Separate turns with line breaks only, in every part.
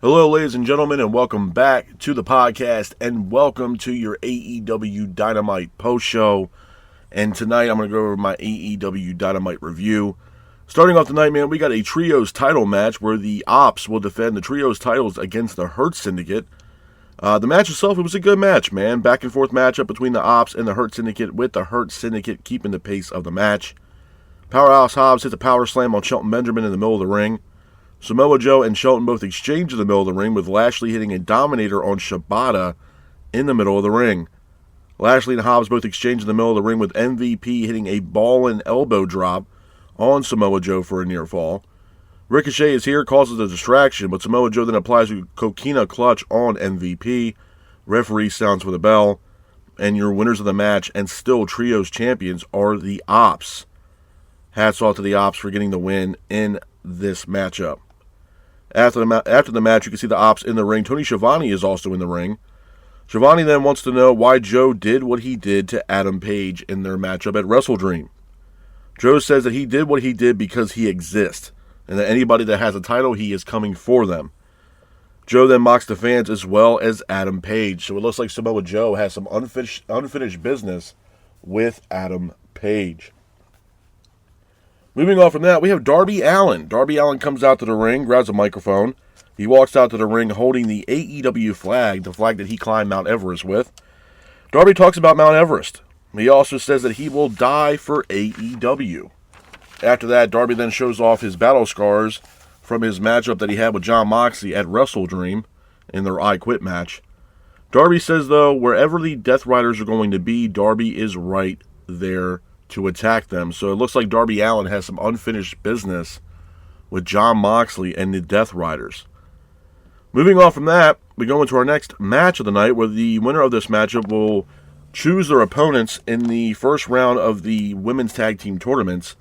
Hello, ladies and gentlemen, and welcome back to the podcast, and welcome to your AEW Dynamite post-show. And tonight, I'm going to go over my AEW Dynamite review. Starting off tonight, man, we got a Trios title match where the Ops will defend the Trios titles against the Hurt Syndicate. The match itself, it was a good match, man. Back and forth matchup between the Ops and the Hurt Syndicate, with the Hurt Syndicate keeping the pace of the match. Powerhouse Hobbs hits a power slam on Shelton Benjamin in the middle of the ring. Samoa Joe and Shelton both exchange in the middle of the ring, with Lashley hitting a Dominator on Shibata in the middle of the ring. Lashley and Hobbs both exchange in the middle of the ring, with MVP hitting a ball and elbow drop on Samoa Joe for a near fall. Ricochet is here, causes a distraction, but Samoa Joe then applies a coquina clutch on MVP. Referee sounds for the bell, and your winners of the match and still Trios champions are the Ops. Hats off to the Ops for getting the win in this matchup. After the match, you can see the Ops in the ring. Tony Schiavone is also in the ring. Schiavone then wants to know why Joe did what he did to Adam Page in their matchup at WrestleDream. Joe says that he did what he did because he exists, and that anybody that has a title, he is coming for them. Joe then mocks the fans as well as Adam Page. So it looks like Samoa Joe has some unfinished business with Adam Page. Moving on from that, we have Darby Allin. Darby Allin comes out to the ring, grabs a microphone. He walks out to the ring holding the AEW flag, the flag that he climbed Mount Everest with. Darby talks about Mount Everest. He also says that he will die for AEW. After that, Darby then shows off his battle scars from his matchup that he had with Jon Moxley at WrestleDream in their I Quit match. Darby says, though, wherever the Death Riders are going to be, Darby is right there to attack them. So it looks like Darby Allin has some unfinished business with Jon Moxley and the Death Riders. Moving on from that, we go into our next match of the night, where the winner of this matchup will choose their opponents in the first round of the Women's Tag Team Tournament.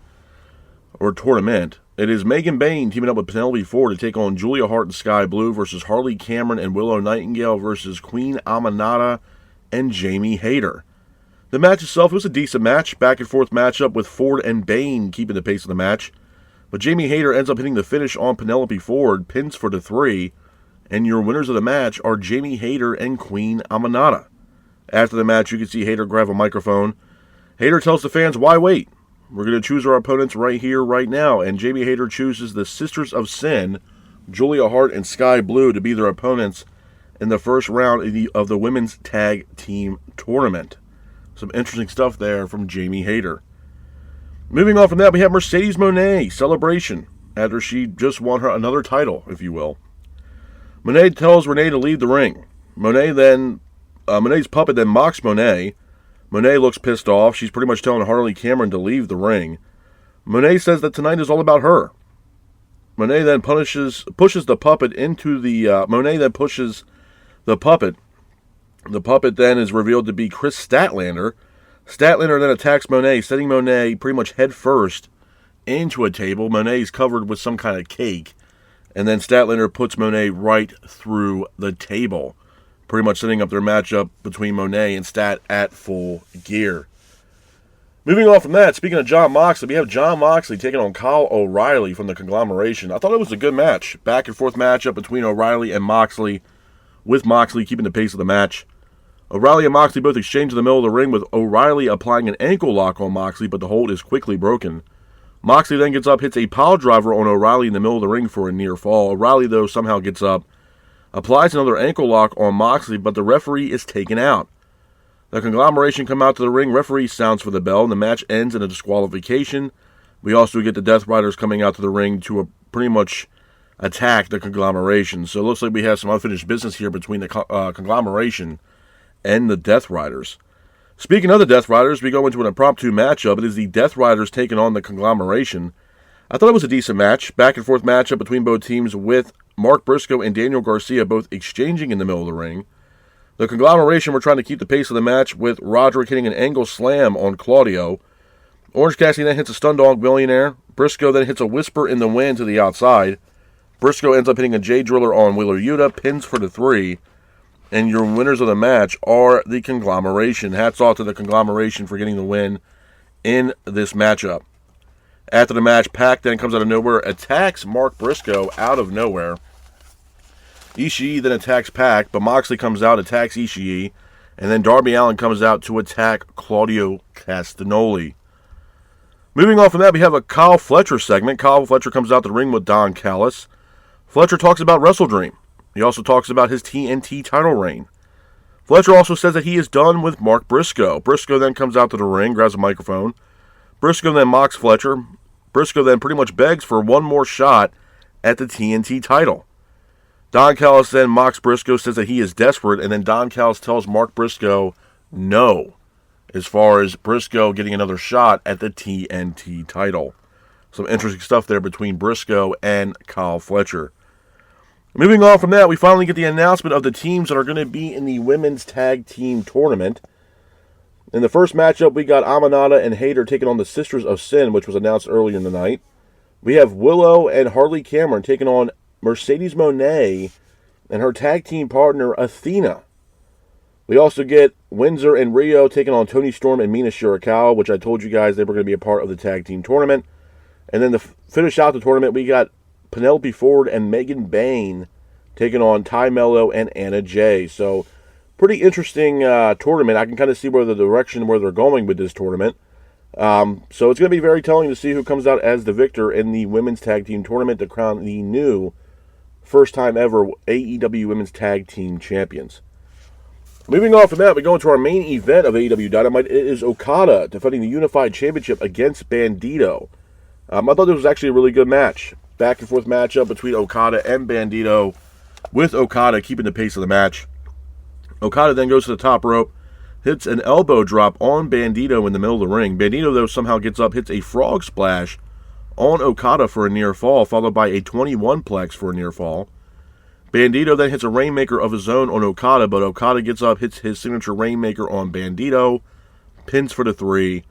It is Megan Bayne teaming up with Penelope Ford to take on Julia Hart and Sky Blue versus Harley Cameron and Willow Nightingale versus Queen Aminata and Jamie Hayter. The match itself was a decent match, back and forth matchup with Ford and Bayne keeping the pace of the match. But Jamie Hayter ends up hitting the finish on Penelope Ford, pins for the 3, and your winners of the match are Jamie Hayter and Queen Aminata. After the match, you can see Hayter grab a microphone. Hayter tells the fans, why wait? We're going to choose our opponents right here, right now. And Jamie Hayter chooses the Sisters of Sin, Julia Hart and Sky Blue, to be their opponents in the first round of the Women's Tag Team Tournament. Some interesting stuff there from Jamie Hayter. Moving on from that, we have Mercedes Moné celebration after she just won her another title, if you will. Moné tells Renee to leave the ring. Moné's puppet then mocks Moné. Moné looks pissed off. She's pretty much telling Harley Cameron to leave the ring. Moné says that tonight is all about her. Moné then pushes the puppet into the... Moné then pushes the puppet. The puppet then is revealed to be Chris Statlander. Statlander then attacks Moné, setting Moné pretty much head first into a table. Moné's covered with some kind of cake. And then Statlander puts Moné right through the table, pretty much setting up their matchup between Moné and Stat at Full Gear. Moving on from that, speaking of Jon Moxley, we have Jon Moxley taking on Kyle O'Reilly from the Conglomeration. I thought it was a good match. Back and forth matchup between O'Reilly and Moxley, with Moxley keeping the pace of the match. O'Reilly and Moxley both exchange in the middle of the ring, with O'Reilly applying an ankle lock on Moxley, but the hold is quickly broken. Moxley then gets up, hits a pile driver on O'Reilly in the middle of the ring for a near fall. O'Reilly, though, somehow gets up, applies another ankle lock on Moxley, but the referee is taken out. The Conglomeration come out to the ring, referee sounds for the bell, and the match ends in a disqualification. We also get the Death Riders coming out to the ring to pretty much attack the Conglomeration. So it looks like we have some unfinished business here between the Conglomeration and the Death Riders. Speaking of the Death Riders, we go into an impromptu matchup. It is the Death Riders taking on the Conglomeration. I thought it was a decent match. Back and forth matchup between both teams, with Mark Briscoe and Daniel Garcia both exchanging in the middle of the ring. The Conglomeration were trying to keep the pace of the match, with Roderick hitting an angle slam on Claudio. Orange Cassidy then hits a Stun Dog Millionaire. Briscoe then hits a Whisper in the Wind to the outside. Briscoe ends up hitting a J Driller on Wheeler Yuta, pins for the 3. And your winners of the match are the Conglomeration. Hats off to the Conglomeration for getting the win in this matchup. After the match, Pac then comes out of nowhere, attacks Mark Briscoe out of nowhere. Ishii then attacks Pac, but Moxley comes out, attacks Ishii, and then Darby Allin comes out to attack Claudio Castagnoli. Moving on from that, we have a Kyle Fletcher segment. Kyle Fletcher comes out to the ring with Don Callis. Fletcher talks about WrestleDream. He also talks about his TNT title reign. Fletcher also says that he is done with Mark Briscoe. Briscoe then comes out to the ring, grabs a microphone. Briscoe then mocks Fletcher. Briscoe then pretty much begs for one more shot at the TNT title. Don Callis then mocks Briscoe, says that he is desperate, and then Don Callis tells Mark Briscoe no, as far as Briscoe getting another shot at the TNT title. Some interesting stuff there between Briscoe and Kyle Fletcher. Moving on from that, we finally get the announcement of the teams that are going to be in the Women's Tag Team Tournament. In the first matchup, we got Amanada and Hayter taking on the Sisters of Sin, which was announced earlier in the night. We have Willow and Harley Cameron taking on Mercedes Moné and her tag team partner, Athena. We also get Windsor and Rio taking on Toni Storm and Mina Shirakawa, which I told you guys they were going to be a part of the tag team tournament. And then to finish out the tournament, we got Penelope Ford and Megan Bayne taking on Ty Mello and Anna Jay. So, pretty interesting tournament. I can kind of see where they're going with this tournament. So it's going to be very telling to see who comes out as the victor in the Women's Tag Team Tournament to crown the new first time ever AEW Women's Tag Team Champions. Moving on from that, we go into our main event of AEW Dynamite. It is Okada defending the Unified Championship against Bandito. I thought this was actually a really good match. Back and forth matchup between Okada and Bandito, with Okada keeping the pace of the match. Okada then goes to the top rope, hits an elbow drop on Bandito in the middle of the ring. Bandito, though, somehow gets up, hits a frog splash on Okada for a near fall, followed by a 21-plex for a near fall. Bandito then hits a Rainmaker of his own on Okada, but Okada gets up, hits his signature Rainmaker on Bandito, pins for the 3,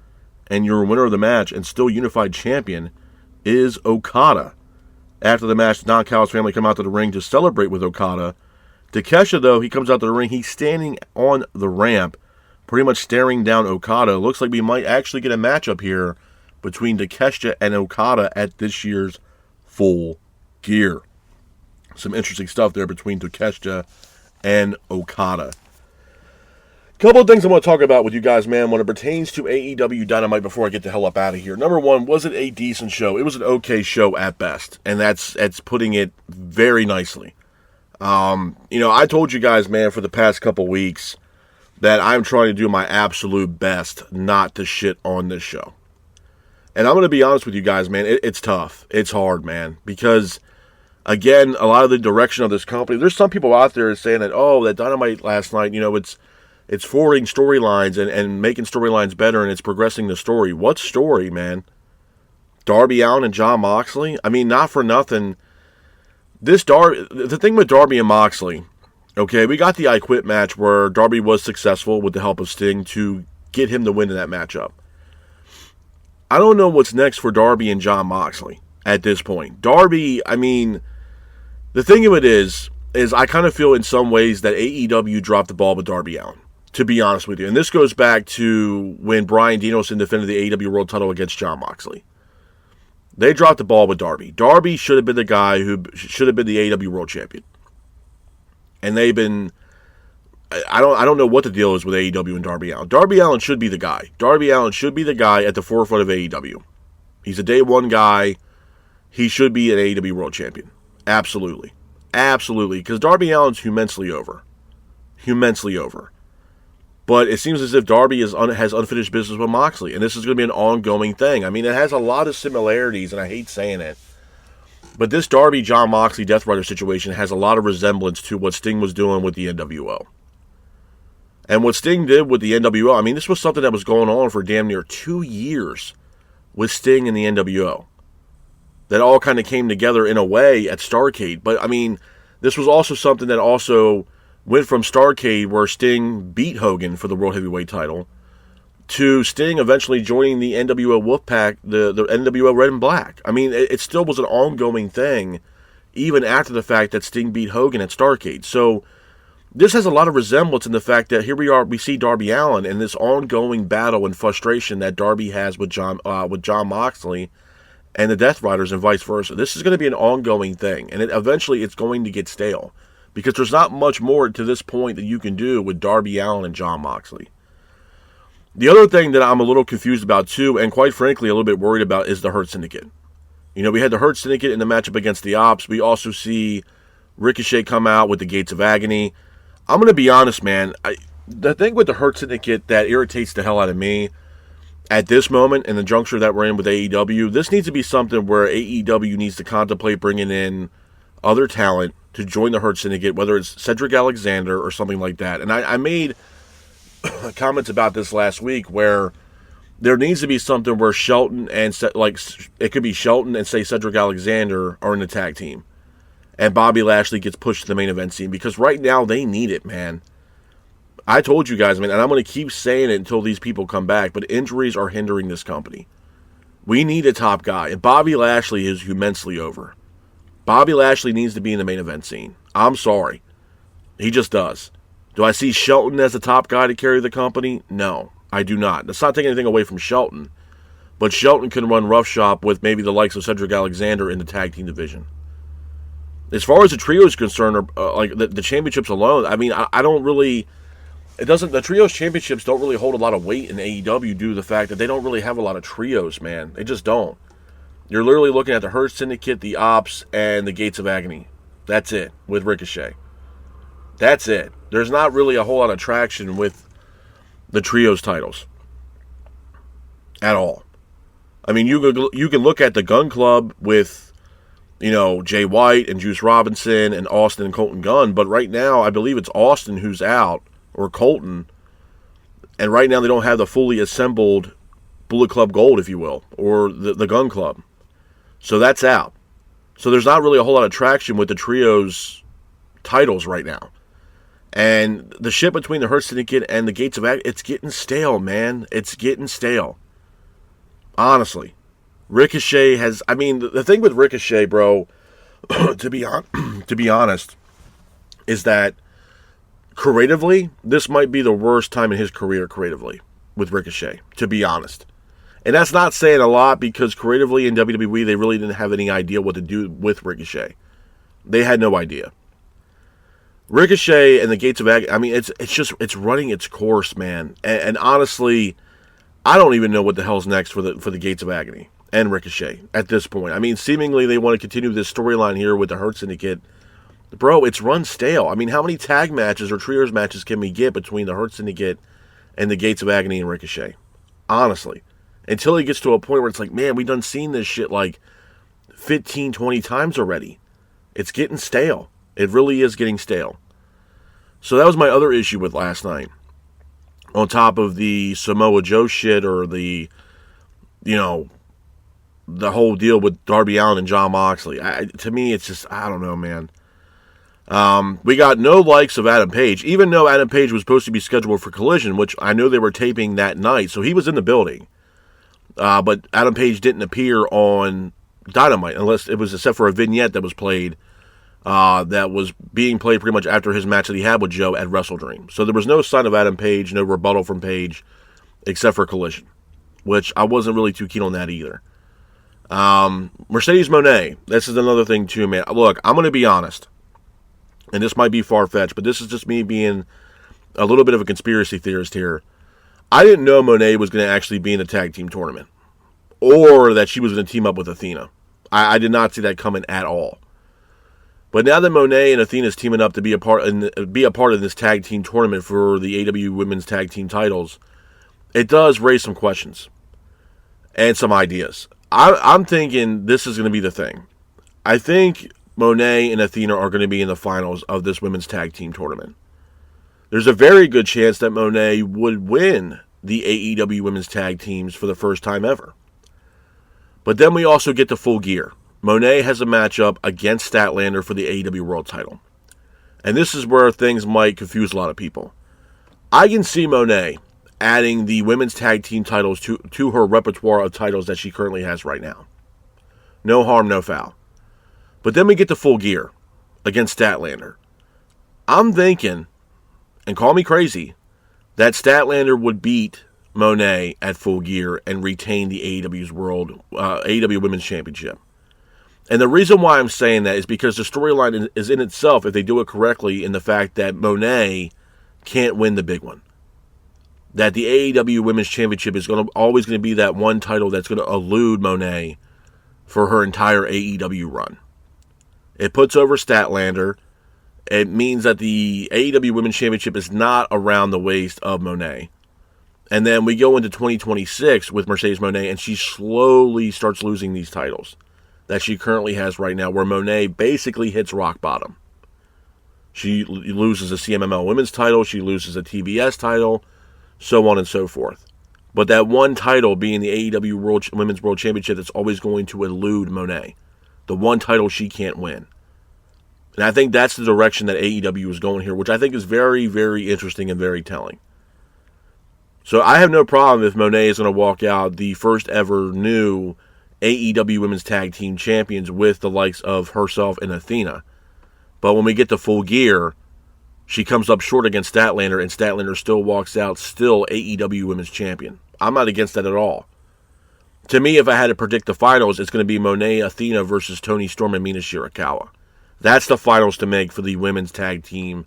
and your winner of the match and still unified champion is Okada. After the match, the Don Callis family come out to the ring to celebrate with Okada. Takeshita, though, he comes out to the ring. He's standing on the ramp, pretty much staring down Okada. Looks like we might actually get a matchup here between Takeshita and Okada at this year's Full Gear. Some interesting stuff there between Takeshita and Okada. Couple of things I want to talk about with you guys, man, when it pertains to AEW Dynamite before I get the hell up out of here. Number one, was it a decent show? It was an okay show at best, and that's putting it very nicely. I told you guys, man, for the past couple weeks that I'm trying to do my absolute best not to shit on this show. And I'm going to be honest with you guys, man, it's tough. It's hard, man, because, again, a lot of the direction of this company, there's some people out there saying that, that Dynamite last night, it's forwarding storylines and making storylines better, and it's progressing the story. What story, man? Darby Allin and Jon Moxley? I mean, not for nothing. The thing with Darby and Moxley, okay, we got the I Quit match where Darby was successful with the help of Sting to get him the win in that matchup. I don't know what's next for Darby and Jon Moxley at this point. Darby, I mean, the thing of it is I kind of feel in some ways that AEW dropped the ball with Darby Allin, to be honest with you. And this goes back to when Bryan Danielson defended the AEW World title against Jon Moxley. They dropped the ball with Darby. Darby should have been the guy who should have been the AEW World Champion. And they've been... I don't know what the deal is with AEW and Darby Allin. Darby Allin should be the guy. Darby Allin should be the guy at the forefront of AEW. He's a day one guy. He should be an AEW World Champion. Absolutely. Absolutely. Because Darby Allin's immensely over. Immensely over. But it seems as if Darby has unfinished business with Moxley. And this is going to be an ongoing thing. I mean, it has a lot of similarities, and I hate saying it. But this Darby-Jon Moxley Death Rider situation has a lot of resemblance to what Sting was doing with the NWO. And what Sting did with the NWO, I mean, this was something that was going on for damn near 2 years with Sting and the NWO. That all kind of came together in a way at Starrcade. But, I mean, this was also something that also went from Starrcade, where Sting beat Hogan for the World Heavyweight title, to Sting eventually joining the NWO Wolfpack, the NWO Red and Black. I mean, it still was an ongoing thing, even after the fact that Sting beat Hogan at Starrcade. So, this has a lot of resemblance in the fact that here we see Darby Allin and this ongoing battle and frustration that Darby has with Jon Moxley and the Death Riders and vice versa. This is going to be an ongoing thing, and eventually it's going to get stale. because there's not much more to this point that you can do with Darby Allin and Jon Moxley. The other thing that I'm a little confused about too, and quite frankly a little bit worried about, is the Hurt Syndicate. You know, we had the Hurt Syndicate in the matchup against the Ops. We also see Ricochet come out with the Gates of Agony. I'm going to be honest, man. The thing with the Hurt Syndicate that irritates the hell out of me at this moment in the juncture that we're in with AEW, this needs to be something where AEW needs to contemplate bringing in other talent to join the Hurt Syndicate, whether it's Cedric Alexander or something like that. And I made comments about this last week where there needs to be something where Shelton and, like, it could be Shelton and, say, Cedric Alexander are in the tag team. And Bobby Lashley gets pushed to the main event scene, because right now they need it, man. I told you guys, man, and I'm going to keep saying it until these people come back, but injuries are hindering this company. We need a top guy, and Bobby Lashley is immensely over. Bobby Lashley needs to be in the main event scene. I'm sorry. He just does. Do I see Shelton as the top guy to carry the company? No, I do not. That's not taking anything away from Shelton, but Shelton can run roughshod with maybe the likes of Cedric Alexander in the tag team division. As far as the trio is concerned, like the championships alone, I mean, I don't really. It doesn't. The trios championships don't really hold a lot of weight in AEW due to the fact that they don't really have a lot of trios, man. They just don't. You're literally looking at the Hurt Syndicate, the Ops, and the Gates of Agony. That's it with Ricochet. That's it. There's not really a whole lot of traction with the trios titles at all. I mean, you can look at the Gun Club with, you know, Jay White and Juice Robinson and Austin and Colton Gunn, but right now I believe it's Austin who's out, or Colton, and right now they don't have the fully assembled Bullet Club Gold, if you will, or the Gun Club. So that's out. So there's not really a whole lot of traction with the trios titles right now. And the shit between the Hurt Syndicate and the Gates of Agony, it's getting stale, man. It's getting stale. Honestly. Ricochet has, I mean, the thing with Ricochet, bro, to be honest, is that creatively, this might be the worst time in his career creatively with Ricochet, to be honest. And that's not saying a lot, because creatively in WWE, they really didn't have any idea what to do with Ricochet. They had no idea. Ricochet and the Gates of Agony, I mean, it's running its course, man. And honestly, I don't even know what the hell's next for the Gates of Agony and Ricochet at this point. I mean, seemingly they want to continue this storyline here with the Hurt Syndicate. Bro, it's run stale. I mean, how many tag matches or trios matches can we get between the Hurt Syndicate and the Gates of Agony and Ricochet? Honestly. Until it gets to a point where it's like, man, we done seen this shit like 15, 20 times already. It's getting stale. It really is getting stale. So that was my other issue with last night. On top of the Samoa Joe shit, or the, you know, the whole deal with Darby Allin and Jon Moxley. To me, it's just, I don't know, man. We got no likes of Adam Page, even though Adam Page was supposed to be scheduled for Collision, which I know they were taping that night, so he was in the building. But Adam Page didn't appear on Dynamite, unless it was except for a vignette that was played, that was being played pretty much after his match that he had with Joe at Wrestle Dream. So there was no sign of Adam Page, no rebuttal from Page, except for Collision, which I wasn't really too keen on that either. Mercedes Moné, this is another thing too, man. Look, I'm going to be honest, and this might be far-fetched, but this is just me being a little bit of a conspiracy theorist here. I didn't know Moné was going to actually be in the tag team tournament, or that she was going to team up with Athena. I did not see that coming at all. But now that Moné and Athena is teaming up to be a part of this tag team tournament for the AEW Women's Tag Team titles, it does raise some questions and some ideas. I'm thinking this is going to be the thing. I think Moné and Athena are going to be in the finals of this Women's Tag Team tournament. There's a very good chance that Moné would win the AEW Women's Tag Teams for the first time ever. But then we also get to Full Gear. Moné has a matchup against Statlander for the AEW World title. And this is where things might confuse a lot of people. I can see Moné adding the Women's Tag Team titles to her repertoire of titles that she currently has right now. No harm, no foul. But then we get to Full Gear against Statlander. I'm thinking, and call me crazy, that Statlander would beat Moné at Full Gear and retain the AEW Women's Championship. And the reason why I'm saying that is because the storyline is in itself, if they do it correctly, in the fact that Monet can't win the big one. That the AEW Women's Championship is always going to be that one title that's going to elude Monet for her entire AEW run. It puts over Statlander. It means that the AEW Women's Championship is not around the waist of Monet. And then we go into 2026 with Mercedes Moné, and she slowly starts losing these titles that she currently has right now, where Monet basically hits rock bottom. She loses a CMLL Women's title, she loses a TBS title, so on and so forth. But that one title being the AEW Women's World Championship that's always going to elude Monet. The one title she can't win. And I think that's the direction that AEW is going here, which I think is very, very interesting and very telling. So I have no problem if Monet is going to walk out the first ever new AEW Women's Tag Team Champions with the likes of herself and Athena. But when we get to Full Gear, she comes up short against Statlander, and Statlander still walks out still AEW Women's Champion. I'm not against that at all. To me, if I had to predict the finals, it's going to be Monet, Athena versus Toni Storm and Mina Shirakawa. That's the finals to make for the Women's Tag Team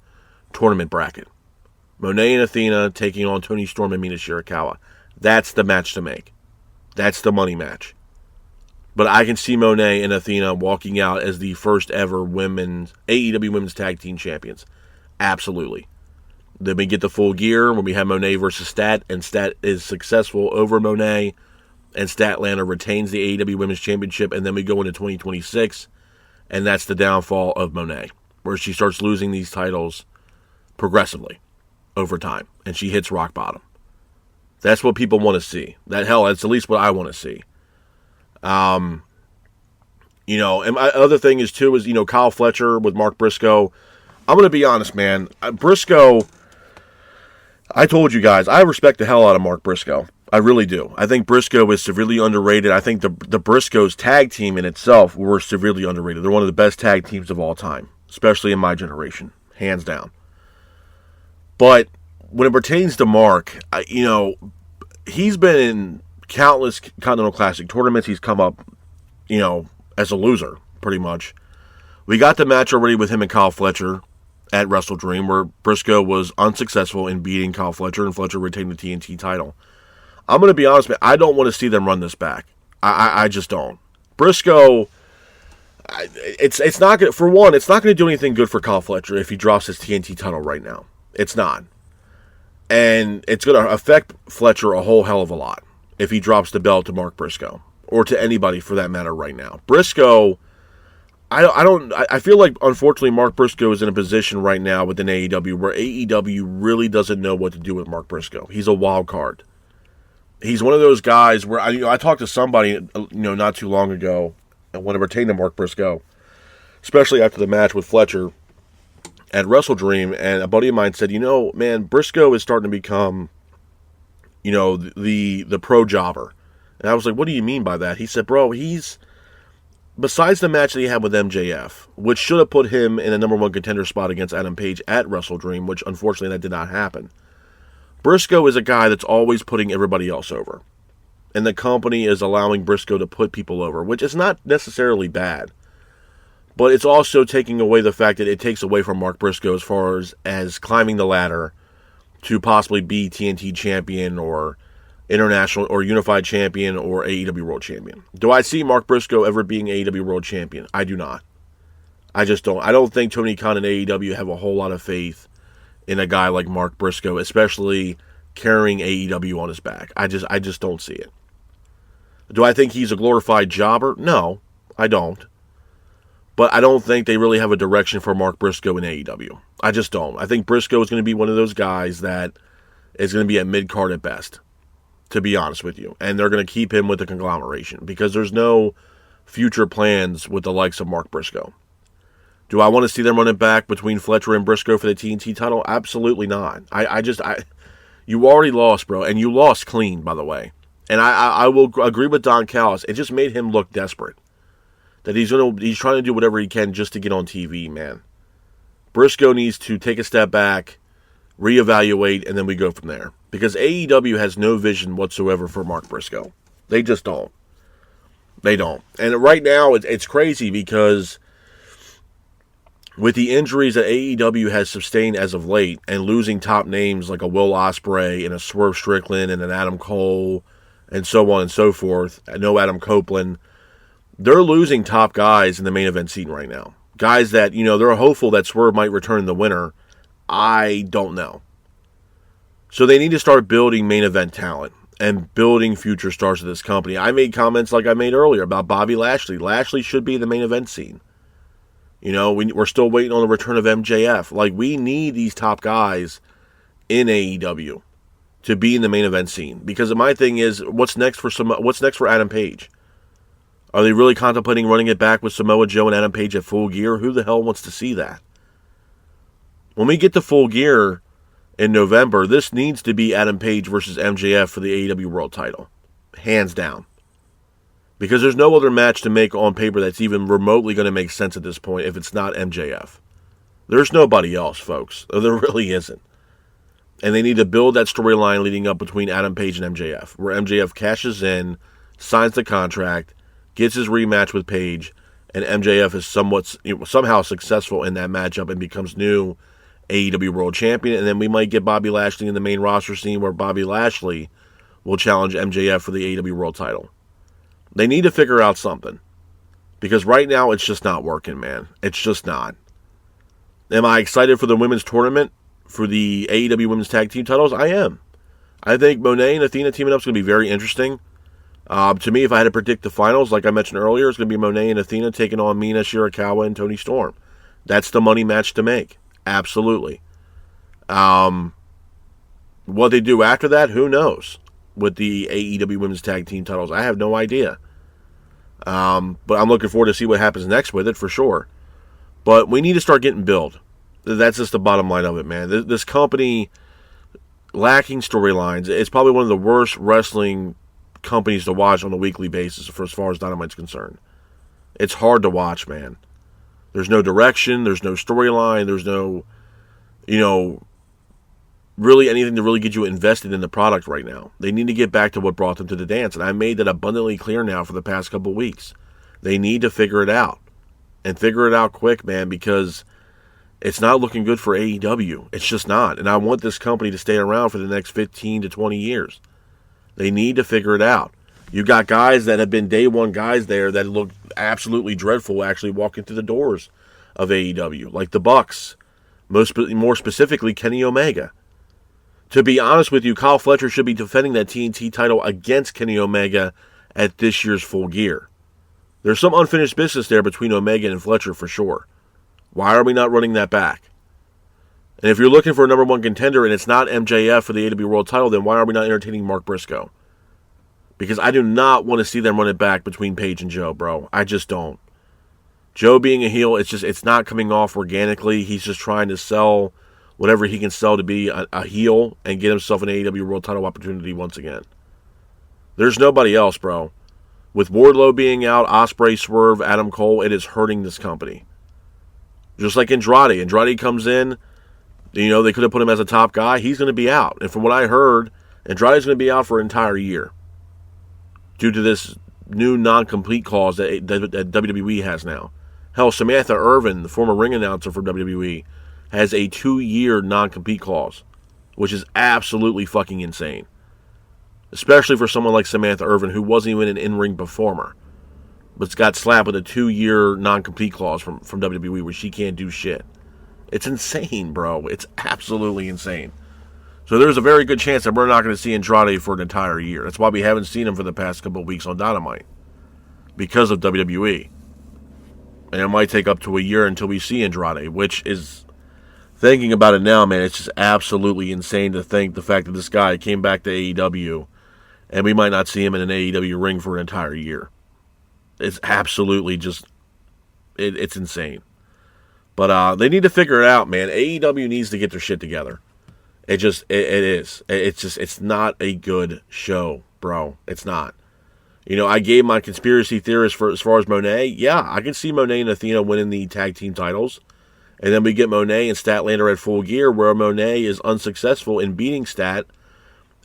Tournament bracket. Monet and Athena taking on Toni Storm and Mina Shirakawa. That's the match to make. That's the money match. But I can see Monet and Athena walking out as the first ever AEW Women's Tag Team Champions. Absolutely. Then we get the Full Gear when we have Monet versus Stat, and Stat is successful over Monet, and Statlander retains the AEW Women's Championship, and then we go into 2026, and that's the downfall of Monet, where she starts losing these titles progressively over time, and she hits rock bottom. That's what people want to see. That's at least what I want to see. And my other thing is Kyle Fletcher with Mark Briscoe. I'm going to be honest, man. Briscoe, I told you guys, I respect the hell out of Mark Briscoe. I really do. I think Briscoe is severely underrated. I think the Briscoes tag team in itself were severely underrated. They're one of the best tag teams of all time, especially in my generation, hands down. But when it pertains to Mark, he's been in countless Continental Classic tournaments. He's come up, as a loser, pretty much. We got the match already with him and Kyle Fletcher at Wrestle Dream, where Briscoe was unsuccessful in beating Kyle Fletcher, and Fletcher retained the TNT title. I'm going to be honest, man, I don't want to see them run this back. I just don't. Briscoe, it's not going to, for one, it's not going to do anything good for Kyle Fletcher if he drops his TNT title right now. It's not. And it's going to affect Fletcher a whole hell of a lot if he drops the belt to Mark Briscoe, or to anybody for that matter right now. Briscoe, I feel like, unfortunately, Mark Briscoe is in a position right now within AEW where AEW really doesn't know what to do with Mark Briscoe. He's a wild card. He's one of those guys where I talked to somebody not too long ago, and when it pertained to Mark Briscoe, especially after the match with Fletcher at Wrestle Dream, and a buddy of mine said, man, Briscoe is starting to become, the pro jobber. And I was like, what do you mean by that? He said, bro, he's, besides the match that he had with MJF, which should have put him in a number one contender spot against Adam Page at Wrestle Dream, which unfortunately that did not happen. Briscoe is a guy that's always putting everybody else over. And the company is allowing Briscoe to put people over, which is not necessarily bad. But it's also taking away the fact that it takes away from Mark Briscoe as far as climbing the ladder to possibly be TNT champion or international or unified champion or AEW world champion. Do I see Mark Briscoe ever being AEW world champion? I do not. I just don't. I don't think Tony Khan and AEW have a whole lot of faith in a guy like Mark Briscoe, especially carrying AEW on his back. I just don't see it. Do I think he's a glorified jobber? No, I don't. But I don't think they really have a direction for Mark Briscoe in AEW. I just don't. I think Briscoe is going to be one of those guys that is going to be at mid-card at best, to be honest with you. And they're going to keep him with the conglomeration because there's no future plans with the likes of Mark Briscoe. Do I want to see them running back between Fletcher and Briscoe for the TNT title? Absolutely not. You already lost, bro, and you lost clean, by the way. And I will agree with Don Callis. It just made him look desperate. That he's trying to do whatever he can just to get on TV, man. Briscoe needs to take a step back, reevaluate, and then we go from there. Because AEW has no vision whatsoever for Mark Briscoe. They just don't. They don't. And right now, it's crazy because with the injuries that AEW has sustained as of late and losing top names like a Will Ospreay and a Swerve Strickland and an Adam Cole and so on and so forth, no Adam Copeland, they're losing top guys in the main event scene right now. Guys that, they're hopeful that Swerve might return the winner. I don't know. So they need to start building main event talent and building future stars of this company. I made comments like I made earlier about Bobby Lashley. Lashley should be the main event scene. We're still waiting on the return of MJF. Like, we need these top guys in AEW to be in the main event scene. Because my thing is, what's next for Adam Page? Are they really contemplating running it back with Samoa Joe and Adam Page at Full Gear? Who the hell wants to see that? When we get to Full Gear in November, this needs to be Adam Page versus MJF for the AEW World title. Hands down. Because there's no other match to make on paper that's even remotely going to make sense at this point if it's not MJF. There's nobody else, folks. There really isn't. And they need to build that storyline leading up between Adam Page and MJF, where MJF cashes in, signs the contract, gets his rematch with Page, and MJF is somehow successful in that matchup and becomes new AEW World Champion. And then we might get Bobby Lashley in the main roster scene where Bobby Lashley will challenge MJF for the AEW World title. They need to figure out something. Because right now, it's just not working, man. It's just not. Am I excited for the women's tournament? For the AEW Women's Tag Team titles? I am. I think Monet and Athena teaming up is going to be very interesting. To me, if I had to predict the finals, like I mentioned earlier, it's going to be Monet and Athena taking on Mina Shirakawa and Toni Storm. That's the money match to make. Absolutely. What they do after that, who knows? With the AEW Women's Tag Team titles, I have no idea. But I'm looking forward to see what happens next with it, for sure. But we need to start getting build. That's just the bottom line of it, man. This company, lacking storylines, it's probably one of the worst wrestling companies to watch on a weekly basis for as far as Dynamite's concerned. It's hard to watch, man. There's no direction, there's no storyline, there's no, really anything to really get you invested in the product right now. They need to get back to what brought them to the dance, and I made that abundantly clear now for the past couple of weeks. They need to figure it out, and figure it out quick, man, because it's not looking good for AEW. It's just not, and I want this company to stay around for the next 15 to 20 years. They need to figure it out. You got guys that have been day one guys there that look absolutely dreadful actually walking through the doors of AEW, like the Bucks, more specifically Kenny Omega. To be honest with you, Kyle Fletcher should be defending that TNT title against Kenny Omega at this year's Full Gear. There's some unfinished business there between Omega and Fletcher for sure. Why are we not running that back? And if you're looking for a number one contender and it's not MJF for the AEW World title, then why are we not entertaining Mark Briscoe? Because I do not want to see them run it back between Page and Joe, bro. I just don't. Joe being a heel, it's not coming off organically. He's just trying to sell whatever he can sell to be a heel and get himself an AEW World title opportunity once again. There's nobody else, bro. With Wardlow being out, Ospreay, Swerve, Adam Cole, it is hurting this company. Just like Andrade. Andrade comes in, they could have put him as a top guy. He's going to be out. And from what I heard, Andrade's going to be out for an entire year due to this new non-compete clause that WWE has now. Hell, Samantha Irvin, the former ring announcer for WWE, has a 2-year non-compete clause, which is absolutely fucking insane. Especially for someone like Samantha Irvin, who wasn't even an in-ring performer, but's got slapped with a 2-year non-compete clause from WWE where she can't do shit. It's insane, bro. It's absolutely insane. So there's a very good chance that we're not going to see Andrade for an entire year. That's why we haven't seen him for the past couple of weeks on Dynamite. Because of WWE. And it might take up to a year until we see Andrade, which is, thinking about it now, man, it's just absolutely insane to think the fact that this guy came back to AEW and we might not see him in an AEW ring for an entire year. It's absolutely just, it's insane. But they need to figure it out, man. AEW needs to get their shit together. It is. It's not a good show, bro. It's not. I gave my conspiracy theorist for as far as Monet. Yeah, I can see Monet and Athena winning the tag team titles. And then we get Monet and Statlander at Full Gear, where Monet is unsuccessful in beating Stat.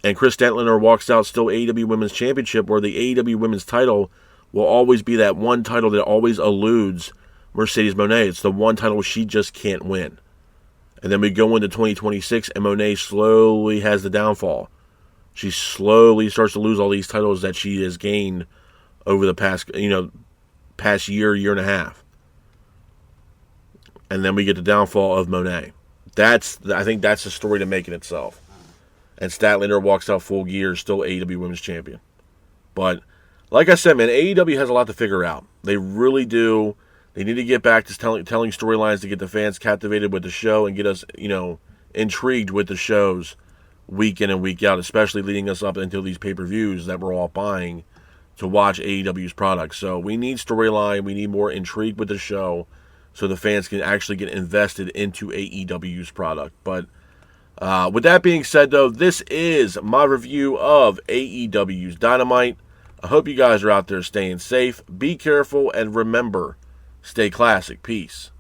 And Chris Statlander walks out still AEW Women's Championship, where the AEW Women's title will always be that one title that always eludes Mercedes Moné. It's the one title she just can't win. And then we go into 2026, and Moné slowly has the downfall. She slowly starts to lose all these titles that she has gained over the past year and a half. And then we get the downfall of Moné. I think that's the story to make it itself. And Statlander walks out full gear, still AEW Women's Champion. But, like I said, man, AEW has a lot to figure out. They really do. They need to get back to telling storylines to get the fans captivated with the show and get us, intrigued with the shows week in and week out, especially leading us up into these pay-per-views that we're all buying to watch AEW's products. So we need storyline. We need more intrigue with the show so the fans can actually get invested into AEW's product. But with that being said, though, this is my review of AEW's Dynamite. I hope you guys are out there staying safe. Be careful, and remember, stay classic. Peace.